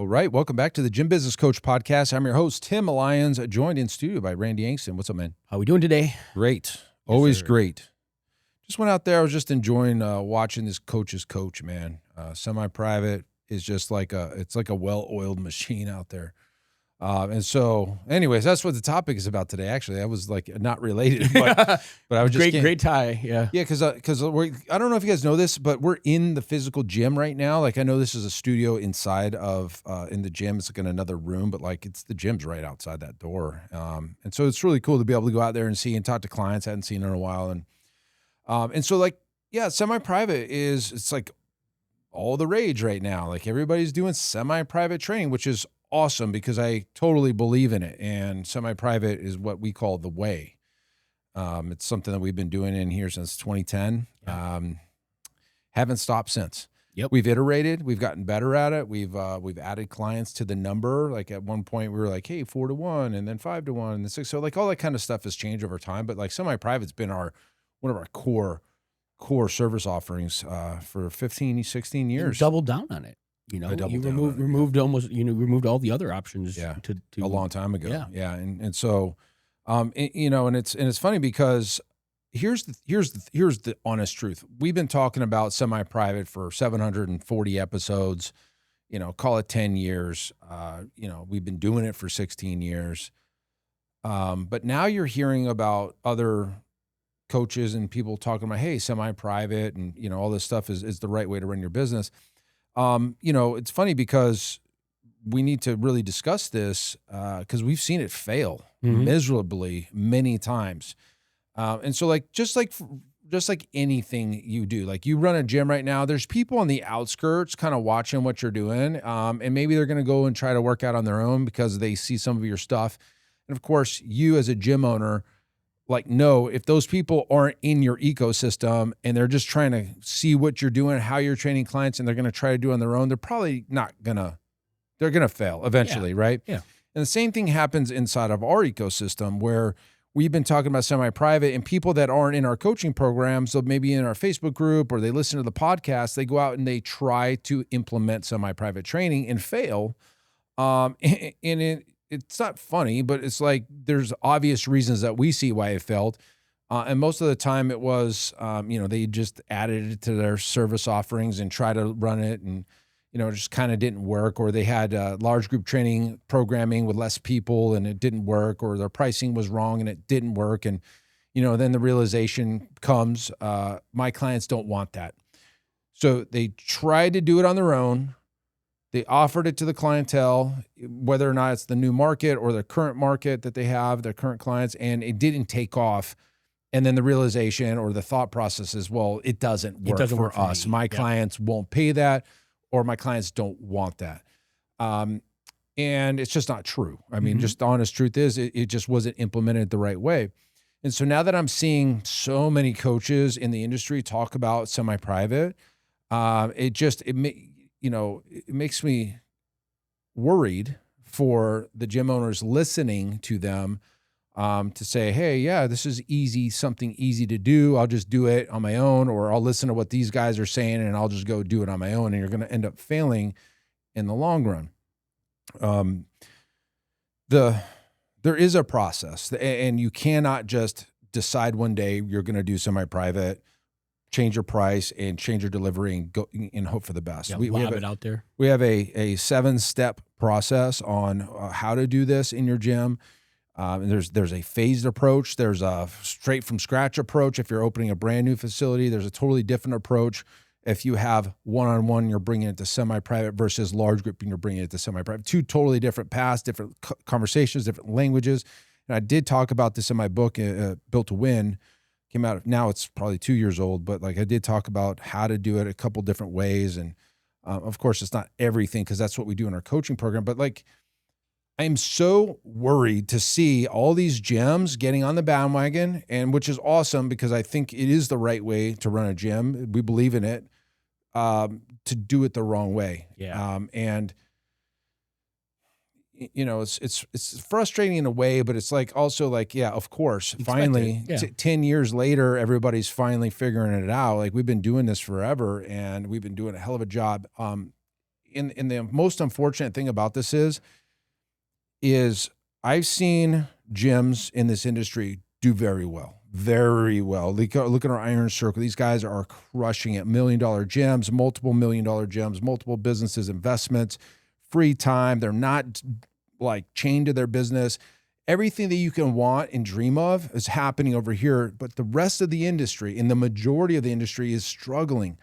right. Welcome back to the Gym Business Coach Podcast. I'm your host, Tim Lyons, joined in studio by Randy Angston. What's up, man? How we doing today? Great. Always great. Just went out there. I was just enjoying watching this coach's coach, man. Semi-private is just like it's like a well-oiled machine out there. And so, anyways, that's what the topic is about today. Actually, I was like not related, but I was just great tie, yeah, because I don't know if you guys know this, but we're in the physical gym right now. Like I know this is a studio inside of in the gym. It's like in another room, but like it's the gym's right outside that door. And so it's really cool to be able to go out there and see and talk to clients I hadn't seen in a while. And so like semi-private it's like all the rage right now. Like everybody's doing semi-private training, which is awesome because I totally believe in it. And semi-private is what we call the way. It's something that we've been doing in here since 2010. Haven't stopped since. Yep. We've iterated. We've gotten better at it. We've added clients to the number. Like at one point we were like, hey, 4 to 1 and then 5 to 1 and then 6. So like all that kind of stuff has changed over time. But like semi-private's been one of our core service offerings for 15, 16 years. You doubled down on it. You know, you removed all the other options. To a long time ago. Yeah. And so, and it's funny because here's the honest truth. We've been talking about semi-private for 740 episodes, call it 10 years. We've been doing it for 16 years. But now you're hearing about other coaches and people talking about, hey, semi-private and, all this stuff is the right way to run your business. It's funny because we need to really discuss this because we've seen it fail miserably many times. And so like, just like anything you do, like you run a gym right now, there's people on the outskirts kind of watching what you're doing. And maybe they're going to go and try to work out on their own because they see some of your stuff. And of course, you as a gym owner, if those people aren't in your ecosystem and they're just trying to see what you're doing, how you're training clients, and they're going to try to do it on their own, they're probably they're going to fail eventually, right? Yeah. And the same thing happens inside of our ecosystem where we've been talking about semi-private and people that aren't in our coaching programs, so maybe in our Facebook group or they listen to the podcast, they go out and they try to implement semi-private training and fail. It's not funny, but it's like there's obvious reasons that we see why it failed. And most of the time it was, they just added it to their service offerings and try to run it and, it just kind of didn't work, or they had large group training programming with less people and it didn't work, or their pricing was wrong and it didn't work. And, then the realization comes, my clients don't want that. So they tried to do it on their own. They offered it to the clientele, whether or not it's the new market or the current market that they have, their current clients, and it didn't take off. And then the realization or the thought process is, well, it doesn't work for us. My clients won't pay that, or my clients don't want that. And it's just not true. I mean, just the honest truth is it just wasn't implemented the right way. And so now that I'm seeing so many coaches in the industry talk about semi-private, it makes me worried for the gym owners listening to them to say, hey, this is something easy to do. I'll just do it on my own, or I'll listen to what these guys are saying and I'll just go do it on my own. And you're going to end up failing in the long run. There is a process, and you cannot just decide one day you're going to do semi-private, change your price and change your delivery and go and hope for the best. We have it out there. We have a 7-step process on how to do this in your gym. And there's a phased approach. There's a straight from scratch approach. If you're opening a brand new facility, there's a totally different approach. If you have one-on-one, you're bringing it to semi-private versus large group and you're bringing it to semi-private. Two totally different paths, different conversations, different languages. And I did talk about this in my book, Built to Win. Came out, now it's probably 2 years old, but like I did talk about how to do it a couple different ways. And of course, it's not everything because that's what we do in our coaching program. But like, I'm so worried to see all these gyms getting on the bandwagon, and which is awesome because I think it is the right way to run a gym. We believe in it, to do it the wrong way. Yeah. And it's frustrating in a way, but it's like also like, yeah, of course, finally 10 years later, everybody's finally figuring it out. Like we've been doing this forever and we've been doing a hell of a job. in the most unfortunate thing about this is I've seen gyms in this industry do very well, very well. Look at our Iron Circle. These guys are crushing it. $1 million gyms, multiple $1 million gyms, multiple businesses, investments, free time. They're not like chained to their business. Everything that you can want and dream of is happening over here. But the rest of the industry, and the majority of the industry, is struggling.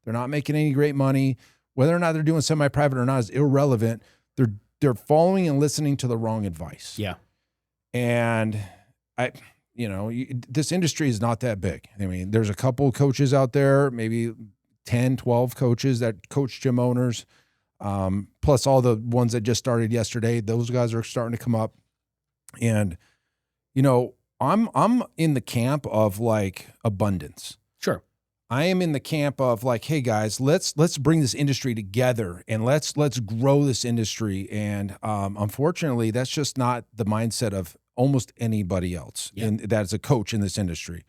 They're not making any great money. Whether or not they're doing semi-private or not is irrelevant. They're following and listening to the wrong advice. Yeah. And this industry is not that big. I mean, there's a couple coaches out there, maybe 10, 12 coaches that coach gym owners, plus all the ones that just started yesterday. Those guys are starting to come up. And, I'm in the camp of like abundance. Sure. I am in the camp of like, hey guys, let's bring this industry together and let's grow this industry. And unfortunately, that's just not the mindset of almost anybody else that's a coach in this industry.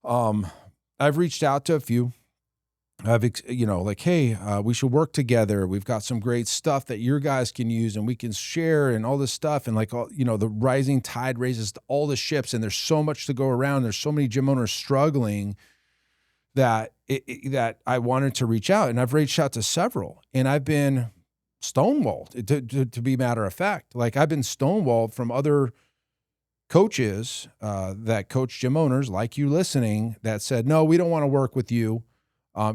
I've reached out to a few. Like, hey, we should work together. We've got some great stuff that your guys can use and we can share and all this stuff. And like, the rising tide raises all the ships, and there's so much to go around. There's so many gym owners struggling that I wanted to reach out, and I've reached out to several, and I've been stonewalled to be matter of fact. Like, I've been stonewalled from other coaches that coach gym owners like you listening that said, no, we don't want to work with you.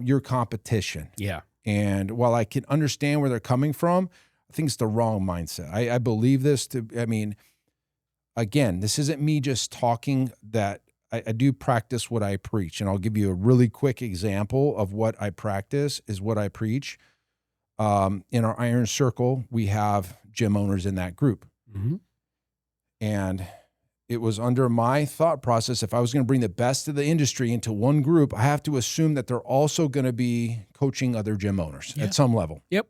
Your competition. Yeah. And while I can understand where they're coming from, I think it's the wrong mindset. I believe this again, this isn't me just talking. That I do practice what I preach. And I'll give you a really quick example of what I practice is what I preach. In our Iron Circle, we have gym owners in that group. Mm-hmm. And it was under my thought process, if I was going to bring the best of the industry into one group, I have to assume that they're also going to be coaching other gym owners at some level. Yep.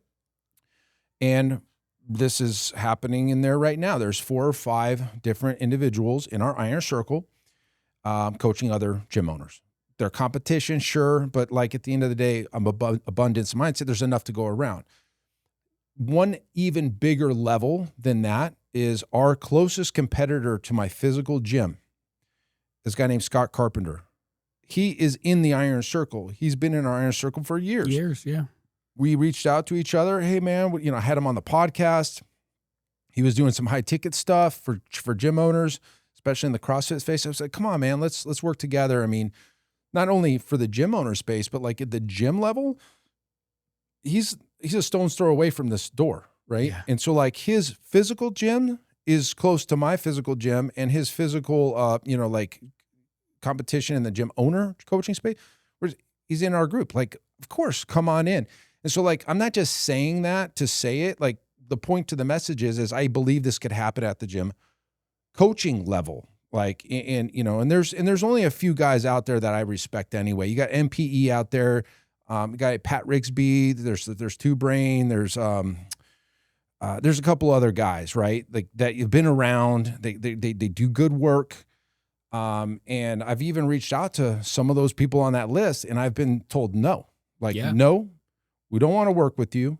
And this is happening in there right now. There's 4 or 5 different individuals in our Iron Circle coaching other gym owners. Their competition, sure, but like at the end of the day, I'm abundance mindset. There's enough to go around. One even bigger level than that is our closest competitor to my physical gym. This guy named Scott Carpenter. He is in the Iron Circle. He's been in our Iron Circle for years. Years, yeah. We reached out to each other. Hey, man, I had him on the podcast. He was doing some high ticket stuff for gym owners, especially in the CrossFit space. I was like, come on, man, let's work together. I mean, not only for the gym owner space, but like at the gym level, he's a stone's throw away from this door. Right. Yeah. And so like his physical gym is close to my physical gym, and his physical, like competition in the gym owner coaching space, he's in our group. Like, of course, come on in. And so like, I'm not just saying that to say it. Like, the point to the message is I believe this could happen at the gym coaching level. Like, and there's only a few guys out there that I respect anyway. You got MPE out there. You got Pat Rigsby. There's Two Brain. There's a couple other guys, right? Like that you've been around. They do good work. And I've even reached out to some of those people on that list, and I've been told no. Like, no, we don't want to work with you.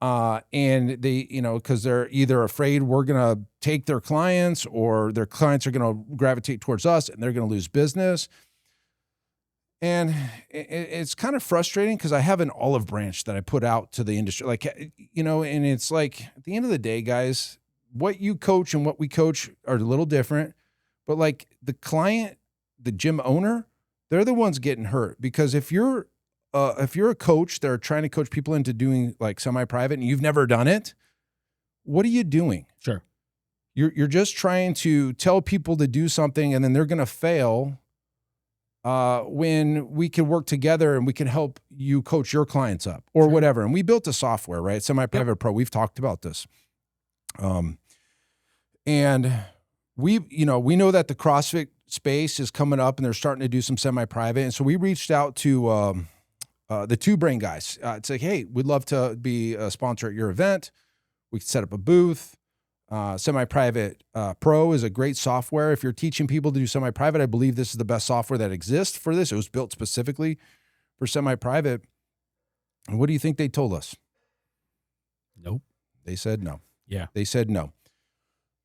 And they, because they're either afraid we're going to take their clients, or their clients are going to gravitate towards us and they're going to lose business. And it's kind of frustrating because I have an olive branch that I put out to the industry, like, and it's like, at the end of the day, guys, what you coach and what we coach are a little different, but like the client, the gym owner, they're the ones getting hurt. Because if you're a coach that are trying to coach people into doing like semi-private and you've never done it, what are you doing? Sure. You're just trying to tell people to do something, and then they're going to fail. When we can work together and we can help you coach your clients up or whatever. And we built a software, right? Semi-Private Pro. We've talked about this. And we know that the CrossFit space is coming up and they're starting to do some semi-private. And so we reached out to the Two Brain guys. It's like, hey, we'd love to be a sponsor at your event. We could set up a booth. Semi-Private Pro is a great software. If you're teaching people to do semi-private, I believe this is the best software that exists for this. It was built specifically for semi-private. And what do you think they told us? Nope. They said no. Yeah. They said no.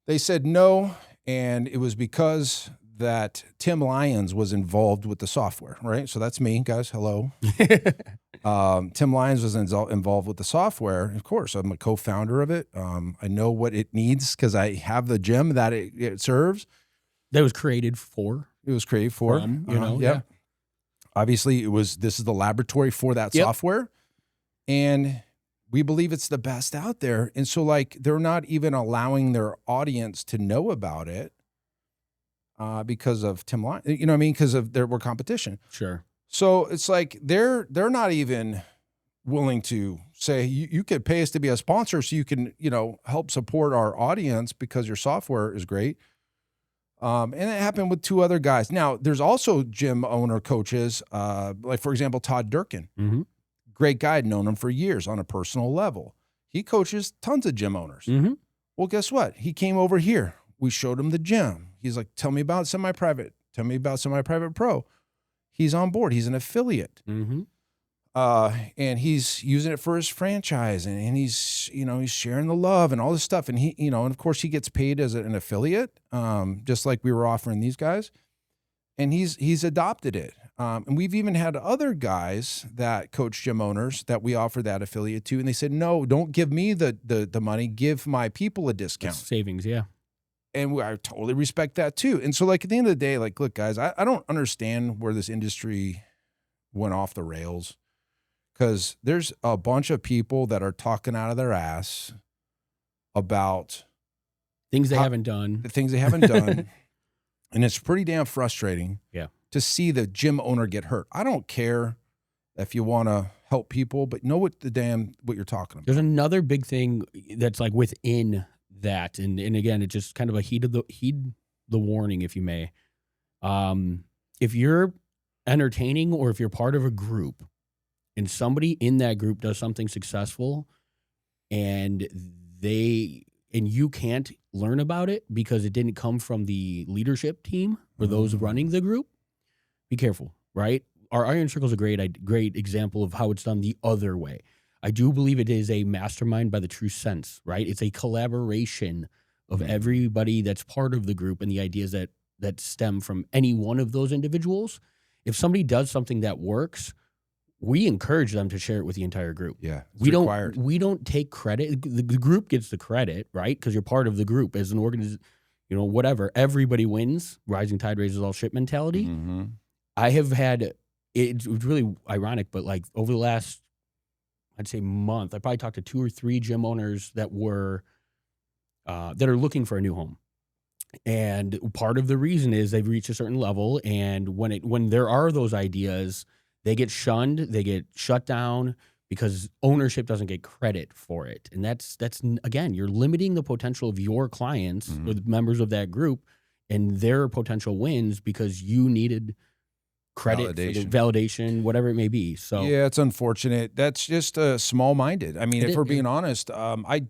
They said no, and it was because that Tim Lyons was involved with the software, right? So that's me, guys. Hello. Tim Lyons was involved with the software. Of course, I'm a co-founder of it. I know what it needs because I have the gym that it serves. That was created for. It was created for. Yeah. Obviously, this is the laboratory for that software, and we believe it's the best out there. And so, like, they're not even allowing their audience to know about it because of Tim Lyons. You know what I mean? Because of we're competition. Sure. So it's like they're not even willing to say you could pay us to be a sponsor so you can help support our audience because your software is great. And it happened with 2 other guys. Now there's also gym owner coaches, like for example Todd Durkin, great guy, I'd known him for years on a personal level. He coaches tons of gym owners. Well, guess what? He came over here. We showed him the gym. He's like, tell me about semi-private. Tell me about semi-private pro. He's on board. He's an affiliate. And he's using it for his franchise, and he's, he's sharing the love and all this stuff. And he, and of course he gets paid as an affiliate, just like we were offering these guys, and he's adopted it. And we've even had other guys that coach gym owners that we offer that affiliate to. And they said, no, don't give me the money, give my people a discount. That's savings. Yeah. And I totally respect that too. And so, like, at the end of the day, like, look, guys, I don't understand where this industry went off the rails, because there's a bunch of people that are talking out of their ass about things they haven't done. The things they haven't done. And it's pretty damn frustrating to see the gym owner get hurt. I don't care if you want to help people, but know what you're talking about. There's another big thing that's like within that, and again, it's just kind of a heed the warning, if you may. If you're entertaining, or if you're part of a group and somebody in that group does something successful and you can't learn about it because it didn't come from the leadership team or those running the group, be careful, right? Our Iron Circle is a great example of how it's done the other way. I do believe it is a mastermind by the true sense, right? It's a collaboration of everybody that's part of the group and the ideas that stem from any one of those individuals. If somebody does something that works, we encourage them to share it with the entire group. Yeah, we don't take credit. The group gets the credit, right? Because you're part of the group as an organization. Whatever. Everybody wins. Rising tide raises all ship mentality. I have had. It was really ironic, but like over the last, I'd say month, I probably talked to 2 or 3 gym owners that are looking for a new home. And part of the reason is they've reached a certain level, and when there are those ideas, they get shunned, they get shut down because ownership doesn't get credit for it. And that's again, you're limiting the potential of your clients or the members of that group and their potential wins because you needed credit, validation, whatever it may be. So yeah, it's unfortunate. That's just small-minded. I mean, if we're being honest,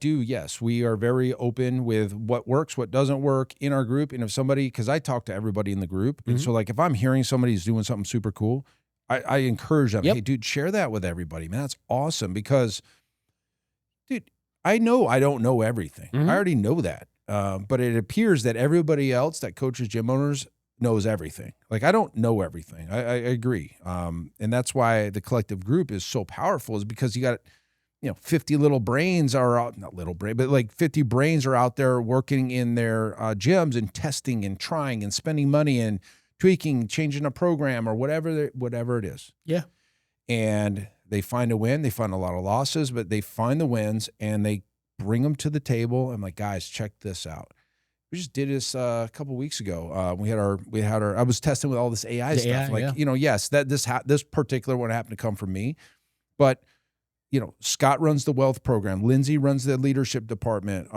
yes, we are very open with what works, what doesn't work in our group. And if somebody, because I talk to everybody in the group, and so like if I'm hearing somebody's doing something super cool, I encourage them, hey, dude, share that with everybody. Man, that's awesome, because, dude, I know I don't know everything. I already know that. But it appears that everybody else that coaches gym owners knows everything. Like, I don't know everything. I agree. And that's why the collective group is so powerful, is because you got, 50 little brains are out, not little brain, but like 50 brains are out there working in their gyms and testing and trying and spending money and tweaking, changing a program or whatever it is. Yeah. And they find a win. They find a lot of losses, but they find the wins and they bring them to the table. I'm like, guys, check this out. We just did this a couple of weeks ago. We had our. I was testing with all this AI stuff. Yes, that this particular one happened to come from me, but Scott runs the wealth program. Lindsay runs the leadership department.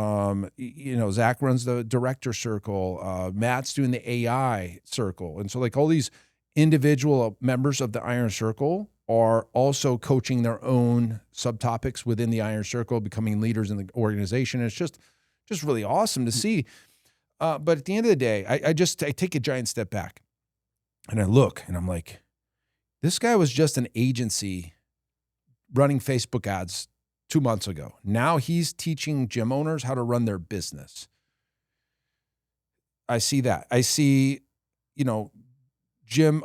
Zach runs the director circle. Matt's doing the AI circle, and so like all these individual members of the Iron Circle are also coaching their own subtopics within the Iron Circle, becoming leaders in the organization. And it's just really awesome to see. But at the end of the day, I take a giant step back and I look and I'm like, this guy was just an agency running Facebook ads 2 months ago. Now he's teaching gym owners how to run their business. I see that. I see, gym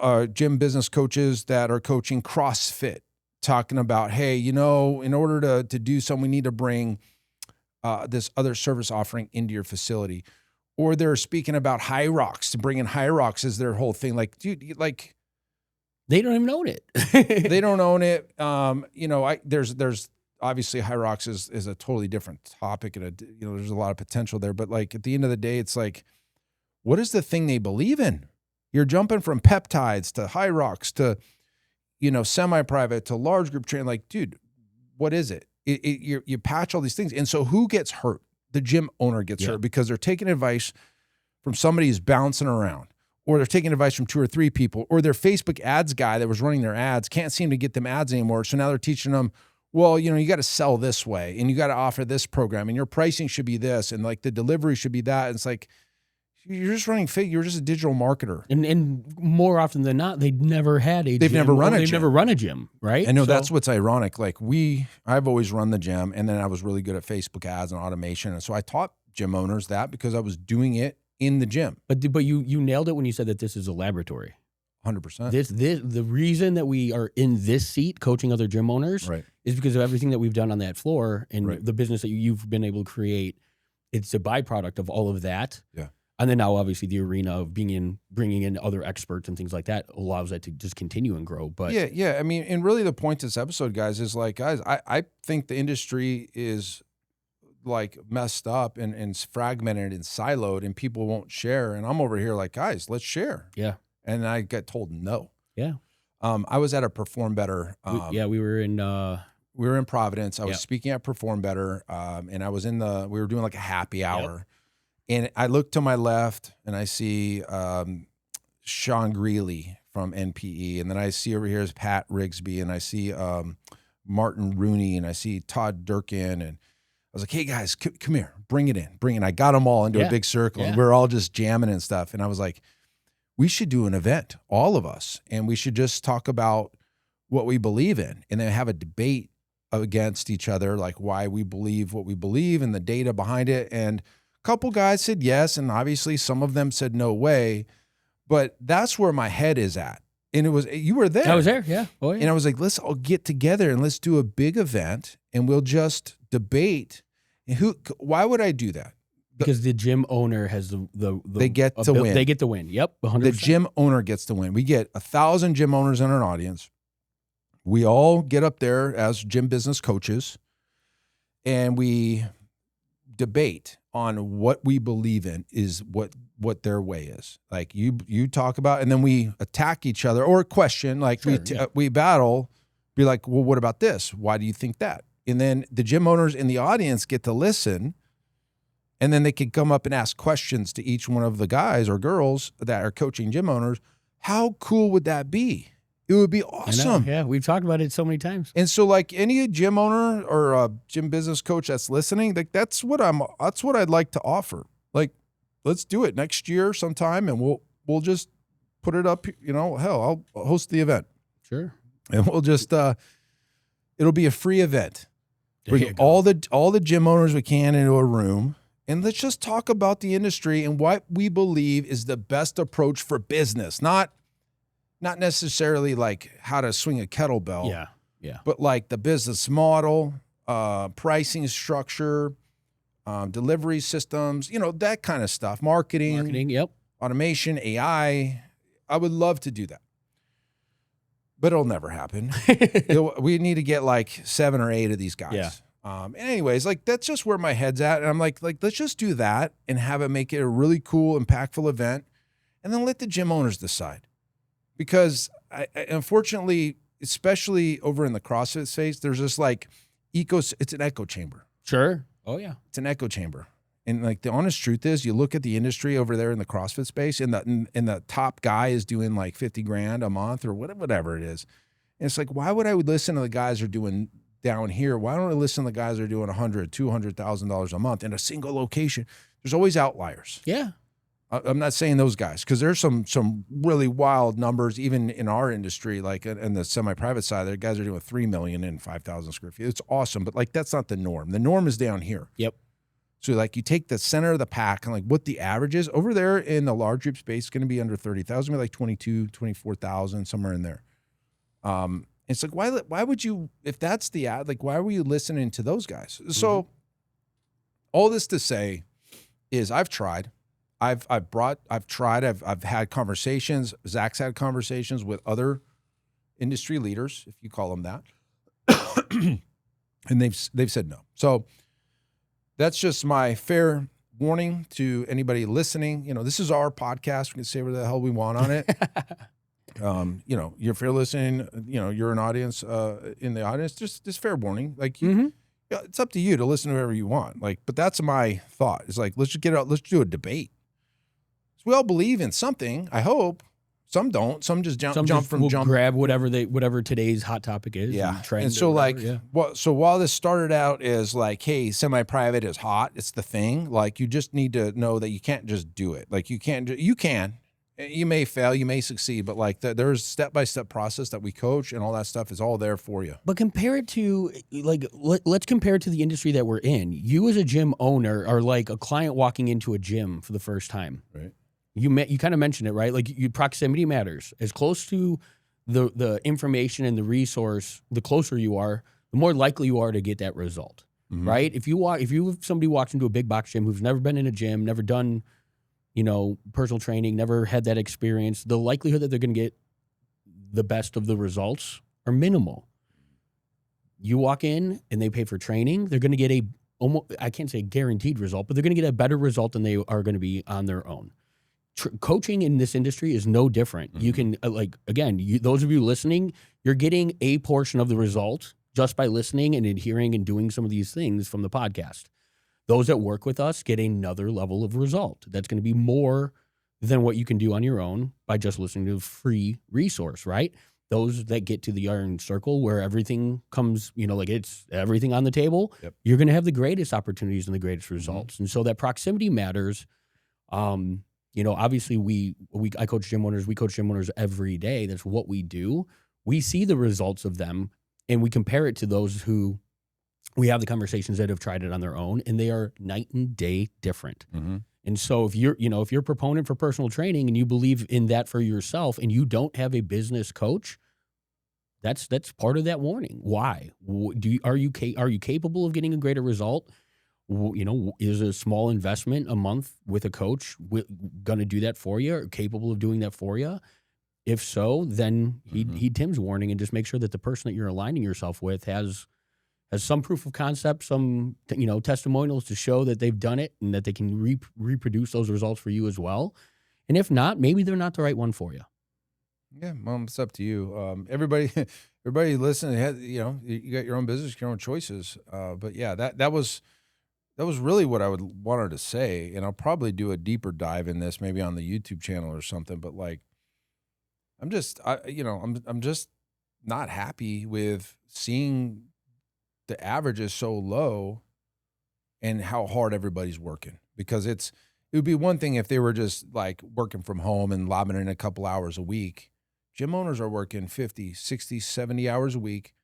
business coaches that are coaching CrossFit, talking about, hey, in order to do something, we need to bring this other service offering into your facility. Or they're speaking about High Rocks, to bring in High Rocks as their whole thing. Like, dude, like they don't even own it. they don't own it. There's obviously High Rocks is a totally different topic, and there's a lot of potential there. But like at the end of the day, it's like, what is the thing they believe in? You're jumping from peptides to High Rocks to, semi-private to large group training. Like, dude, what is it? You patch all these things. And so who gets hurt? The gym owner gets hurt because they're taking advice from somebody who's bouncing around, or they're taking advice from 2 or 3 people, or their Facebook ads guy that was running their ads can't seem to get them ads anymore. So now they're teaching them, well, you got to sell this way, and you got to offer this program, and your pricing should be this, and like the delivery should be that. And it's like, you're just running you're just a digital marketer. And more often than not, they've never had a gym. They've never run a gym, right? I know that's what's ironic. Like I've always run the gym, and then I was really good at Facebook ads and automation. And so I taught gym owners that because I was doing it in the gym. But you nailed it when you said that this is a laboratory. 100%. The reason that we are in this seat coaching other gym owners is because of everything that we've done on that floor and the business that you've been able to create. It's a byproduct of all of that. Yeah. And then now, obviously, the arena of bringing in other experts and things like that allows that to just continue and grow. But yeah. I mean, and really the point of this episode, guys, is like, guys, I think the industry is like messed up and fragmented and siloed, and people won't share. And I'm over here like, guys, let's share. Yeah. And I get told no. Yeah. I was at a Perform Better. We were in Providence. I was speaking at Perform Better, and I was we were doing like a happy hour. Yep. And I look to my left and I see Sean Greeley from NPE. And then I see over here is Pat Rigsby, and I see Martin Rooney, and I see Todd Durkin. And I was like, hey guys, come here, bring it in. I got them all into a big circle, and we're all just jamming and stuff. And I was like, we should do an event, all of us. And we should just talk about what we believe in, and then have a debate against each other, like why we believe what we believe and the data behind it. And couple guys said yes, and obviously some of them said no way, but that's where my head is at. And you were there. I was there, yeah. Oh, yeah. And I was like, let's all get together and let's do a big event, and we'll just debate. And why would I do that? Because the gym owner has they get to win. They get to win. Yep, 100%. The gym owner gets to win. We get 1,000 gym owners in our audience. We all get up there as gym business coaches, and we debate on what we believe in is what their way is. Like you talk about, and then we attack each other or question, like we battle, be like, well, what about this? Why do you think that? And then the gym owners in the audience get to listen, and then they can come up and ask questions to each one of the guys or girls that are coaching gym owners. How cool would that be? It would be awesome. Yeah, we've talked about it so many times. And so, like any gym owner or a gym business coach that's listening, like that's what I'd like to offer. Like, let's do it next year sometime, and we'll just put it up. Hell, I'll host the event. Sure. And we'll just it'll be a free event. Bring all the gym owners we can into a room, and let's just talk about the industry and what we believe is the best approach for business. Not necessarily like how to swing a kettlebell. Yeah. But like the business model, pricing structure, delivery systems, that kind of stuff. Marketing, yep. Automation, AI. I would love to do that. But it'll never happen. We need to get like 7 or 8 of these guys. Yeah. Anyways, like that's just where my head's at. And I'm like, let's just do that and make it a really cool, impactful event, and then let the gym owners decide. Because I unfortunately, especially over in the CrossFit space, there's this like it's an echo chamber. Sure. Oh yeah. It's an echo chamber. And like the honest truth is, you look at the industry over there in the CrossFit space, and the top guy is doing like $50,000 a month or whatever it is. And it's like, why would I listen to the guys who are doing down here? Why don't I listen to the guys who are doing $100,000, $200,000 a month in a single location? There's always outliers. Yeah. I'm not saying those guys, because there's some really wild numbers even in our industry, like in the semi-private side. There guys are doing 3 million in 5,000 square feet. It's awesome, but like that's not the norm. The norm is down here. Yep. So like you take the center of the pack and like what the average is over there in the large group space, going to be under 30,000, like 22, 24,000, somewhere in there. It's like why would you, if that's the ad, like why were you listening to those guys? So all this to say is I've tried. I've had conversations. Zach's had conversations with other industry leaders, if you call them that, and they've said no. So that's just my fair warning to anybody listening. You know, this is our podcast. We can say whatever the hell we want on it. You know, if you're listening, you know, you're an audience in the audience. Just fair warning. Like, it's up to you to listen to whoever you want. Like, but that's my thought. It's like let's just get out. Let's do a debate. We all believe in something, I hope. Some don't. Some just jump from grab whatever today's hot topic is. Yeah. And so so while this started out as like, hey, semi-private is hot, it's the thing. Like you just need to know that you can't just do it. Like you may fail, you may succeed, but like there's step-by-step process that we coach and all that stuff is all there for you. But compare it to like, let's compare it to the industry that we're in. You as a gym owner are like a client walking into a gym for the first time. Right. You kind of mentioned it, right? Like proximity matters. As close to the information and the resource, the closer you are, the more likely you are to get that result, right? If somebody walks into a big box gym who's never been in a gym, never done, you know, personal training, never had that experience, the likelihood that they're going to get the best of the results are minimal. You walk in and they pay for training, they're going to get I can't say guaranteed result, but they're going to get a better result than they are going to be on their own. Coaching in this industry is no different. You can those of you listening, you're getting a portion of the result just by listening and adhering and doing some of these things from the podcast. Those that work with us get another level of result. That's going to be more than what you can do on your own by just listening to a free resource, right? Those that get to the iron circle where everything comes, you know, like it's everything on the table, you're going to have the greatest opportunities and the greatest results. And so that proximity matters. You know, obviously I coach gym owners. We coach gym owners every day. That's what we do. We see the results of them and we compare it to those who we have the conversations that have tried it on their own, and they are night and day different. And so if you're a proponent for personal training and you believe in that for yourself and you don't have a business coach, that's part of that warning. Why? Are you capable of getting a greater result? You know, is a small investment a month with a coach going to do that for you, or capable of doing that for you? If so, then heed Tim's warning and just make sure that the person that you're aligning yourself with has some proof of concept, some testimonials to show that they've done it and that they can reproduce those results for you as well. And if not, maybe they're not the right one for you. Yeah, well, it's up to you. Everybody listening, you got your own business, your own choices. But yeah, that was really what I wanted to say, and I'll probably do a deeper dive in this maybe on the YouTube channel or something. But like, I'm just not happy with seeing the average is so low and how hard everybody's working, because it would be one thing if they were just like working from home and lobbing in a couple hours a week. Gym owners are working 50, 60, 70 hours a week,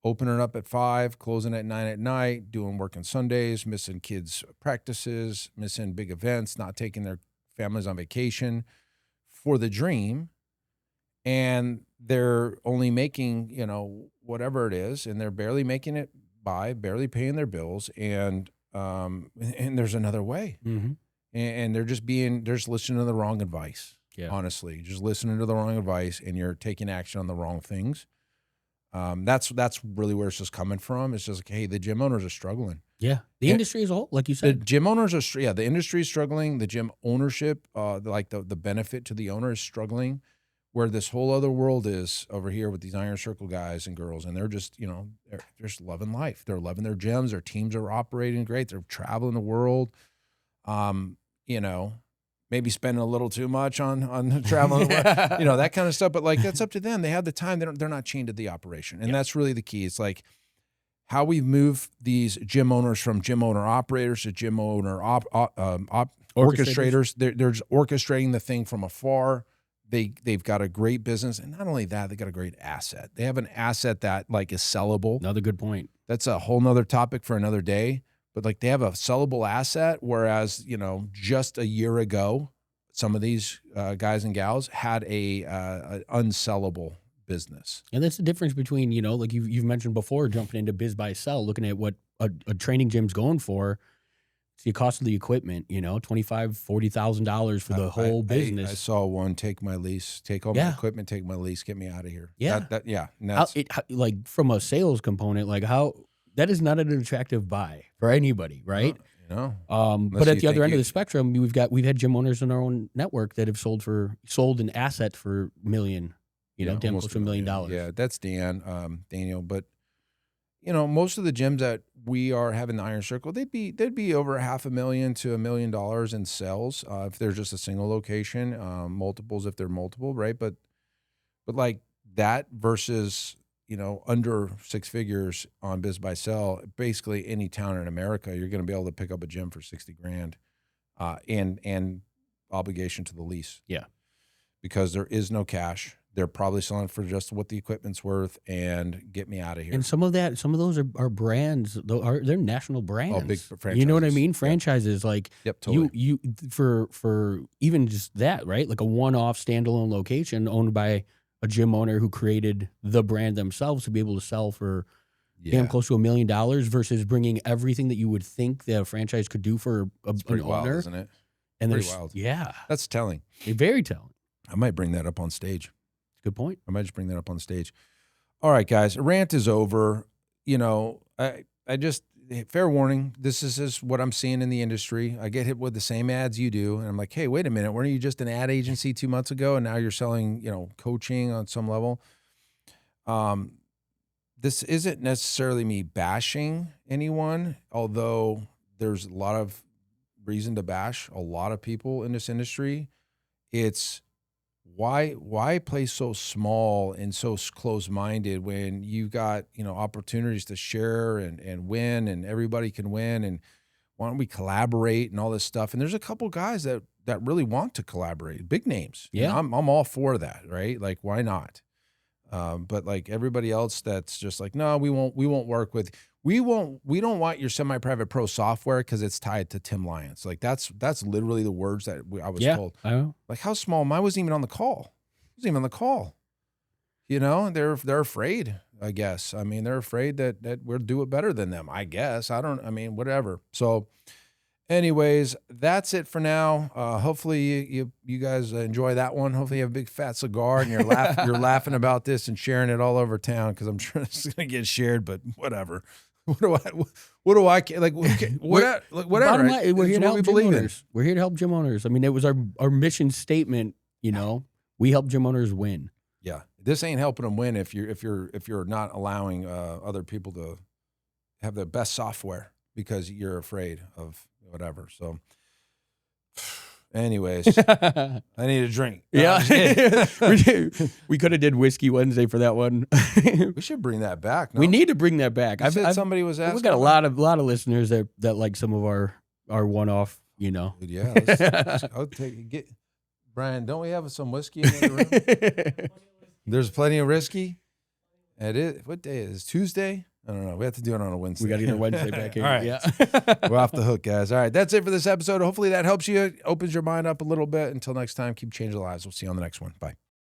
opening up at 5, closing at 9 at night, doing work on Sundays, missing kids' practices, missing big events, not taking their families on vacation for the dream. And they're only making, whatever it is, and they're barely making it by, barely paying their bills. And there's another way. And they're just listening to the wrong advice. Yeah. Honestly, just listening to the wrong advice, and you're taking action on the wrong things. That's really where it's just coming from. It's just like, hey, the gym owners are struggling. Yeah, the industry as a whole, like you said, the gym owners are. Yeah, the industry is struggling. The gym ownership, the benefit to the owner is struggling. Where this whole other world is over here with these iron circle guys and girls, and they're just, they're just loving life. They're loving their gyms. Their teams are operating great. They're traveling the world. Maybe spending a little too much on traveling, that kind of stuff. But like, that's up to them. They have the time. They're not chained to the operation. And that's really the key. It's like, how we've moved these gym owners from gym owner operators to gym owner orchestrators. They're just orchestrating the thing from afar. They've got a great business, and not only that, they got a great asset. They have an asset that like is sellable. Another good point. That's a whole nother topic for another day. But like they have a sellable asset, whereas just a year ago, some of these guys and gals had a unsellable business. And that's the difference between, like you've mentioned before, jumping into biz buy sell, looking at what a training gym's going for. It's the cost of the equipment, $25,000-$40,000 for the whole business. I saw one take my lease, take all my equipment, take my lease, get me out of here. Yeah. And from a sales component, like that is not an attractive buy for anybody, right? But at the other end of the spectrum, we've had gym owners in our own network that have sold an asset for $1 million, damn close to $1 million. Yeah, that's Daniel. But most of the gyms that we are having the Iron Circle, they'd be over $500,000 to $1 million in sales if they're just a single location, multiples if they're multiple, right? But like that versus under 6 figures on biz buy sell, basically any town in America, you're going to be able to pick up a gym for $60,000 and obligation to the lease. Yeah, because there is no cash. They're probably selling for just what the equipment's worth and get me out of here. And some of those are brands. They're national brands. Oh, big franchises. You know what I mean? Franchises like totally. You for even just that, right? Like a one-off standalone location owned by a gym owner who created the brand themselves to be able to sell for damn close to $1 million versus bringing everything that you would think that a franchise could do for an wild, owner. Isn't it? And pretty wild. Yeah. That's telling. Very telling. I might bring that up on stage. Good point. I might just bring that up on stage. All right, guys, rant is over. I just, fair warning, this is what I'm seeing in the industry. I get hit with the same ads you do, and I'm like, hey, wait a minute, weren't you just an ad agency 2 months ago, and now you're selling, coaching on some level? This isn't necessarily me bashing anyone, although there's a lot of reason to bash a lot of people in this industry. It's why play so small and so close-minded when you've got opportunities to share and win, and everybody can win, and why don't we collaborate and all this stuff? And there's a couple guys that really want to collaborate, big names. Yeah, I'm all for that, right? Like, why not? But like everybody else, that's just like, no, we won't work with. We don't want your semi-private pro software because it's tied to Tim Lyons. Like that's literally the words that I was told. I know. Like, how small? I wasn't even on the call. They're afraid, I guess. I mean, they're afraid that we'll do it better than them, I guess. Whatever. So anyways, that's it for now. Hopefully you guys enjoy that one. Hopefully you have a big fat cigar and you're laughing about this and sharing it all over town, because I'm sure it's going to get shared, but whatever. What do I like? Whatever. Bottom line, we're here to help gym believe owners. We're here to help gym owners. I mean, it was our mission statement. We help gym owners win. Yeah, this ain't helping them win if you're not allowing other people to have the best software because you're afraid of whatever. So, anyways, I need a drink. Yeah, we could have did Whiskey Wednesday for that one. We should bring that back. No? We need to bring that back. Somebody was asking. We got a lot of listeners that like some of our one-off. Dude, yeah. I'll get Brian. Don't we have some whiskey in the room? There's plenty of whiskey. It is. What day is it? Tuesday? I don't know. We have to do it on a Wednesday. We got to get a Wednesday back here. All right. Yeah. We're off the hook, guys. All right. That's it for this episode. Hopefully that helps you, opens your mind up a little bit. Until next time, keep changing lives. We'll see you on the next one. Bye.